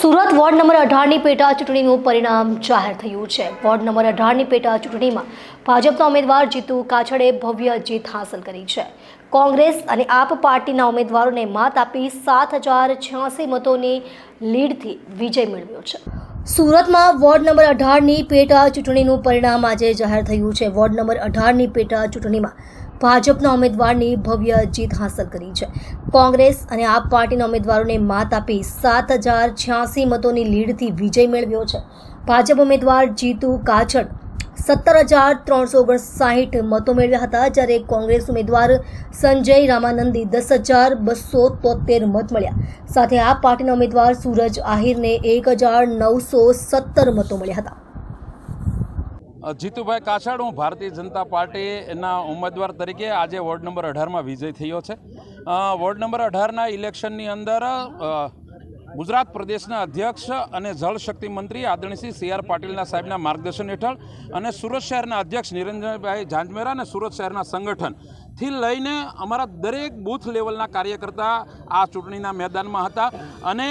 Surat ward number 18ની પેટા ચૂંટણીનું પરિણામ જાહેર થયું છે। વોર્ડ નંબર 18ની પેટા ચૂંટણીમાં ભાજપના ઉમેદવાર જીતુ કાછડે ભવ્ય જીત હાંસલ કરી છે। કોંગ્રેસ અને આપ પાર્ટીના ઉમેદવારોને માત આપી 7086 મતોની લીડથી વિજય મેળવ્યો છે। સુરતમાં વોર્ડ નંબર 18ની પેટા ચૂંટણીનું પરિણામ આજે જાહેર થયું છે। વોર્ડ નંબર 18ની પેટા ચૂંટણીમાં ભાજપના ઉમેદવારની ભવ્ય જીત હાંસલ કરી છે। કોંગ્રેસ અને આપ પાર્ટીના ઉમેદવારોને માત આપી 7086 મતોની લીડથી વિજય મેળવ્યો છે। ભાજપ ઉમેદવાર જીતુ કાછડ 17359 મતો મેળવ્યા હતા, જ્યારે કોંગ્રેસ ઉમેદવાર સંજય રામાનંદી 10273 મત મળ્યા। સાથે આપ પાર્ટીના ઉમેદવાર સૂરજ આહિરને 1917 મતો મળ્યા હતા। જીતુભાઈ કાછડ, હું ભારતીય જનતા પાર્ટીના ઉમેદવાર તરીકે આજે વોર્ડ નંબર 18માં વિજય થયો છે। વોર્ડ નંબર 18ના ઇલેક્શનની અંદર ગુજરાત પ્રદેશના અધ્યક્ષ અને જળશક્તિ મંત્રી આદરણીય CR પાટીલના સાહેબના માર્ગદર્શન હેઠળ અને સુરત શહેરના અધ્યક્ષ નિરંજનભાઈ ઝાંઝમેરા અને સુરત શહેરના સંગઠનથી લઈને અમારા દરેક બૂથ લેવલના કાર્યકર્તા આ ચૂંટણીના મેદાનમાં હતા અને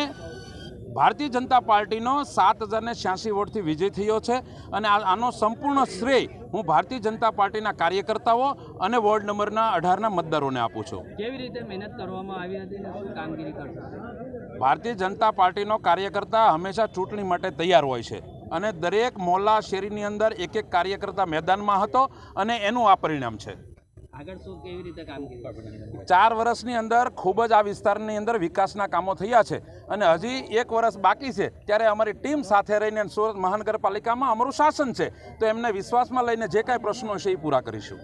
ભારતીય જનતા પાર્ટીનો 7086 વોટથી વિજય થયો છે અને આનો સંપૂર્ણ શ્રેય હું ભારતીય જનતા પાર્ટીના કાર્યકર્તાઓ અને વોર્ડ નંબરના 18ના મતદારોને આપું છું। કેવી રીતે મહેનત કરવામાં આવી હતી અને શું કામગીરી કરશો? ભારતીય જનતા પાર્ટીનો કાર્યકર્તા હંમેશા ચૂંટણી માટે તૈયાર હોય છે અને દરેક મોહલ્લા શેરીની અંદર એક એક કાર્યકર્તા મેદાનમાં હતો અને એનું આ પરિણામ છે। આગળ શું કેવી રીતે કામગીરી? 4 વર્ષની અંદર ખૂબ જ આ વિસ્તારની અંદર વિકાસના કામો થયા છે અને હજી 1 વર્ષ બાકી છે, ત્યારે અમારી ટીમ સાથે રહીને સુરત મહાનગરપાલિકામાં અમારું શાસન છે, તો એમને વિશ્વાસમાં લઈને જે કાંઈ પ્રશ્નો છે એ પૂરા કરીશું।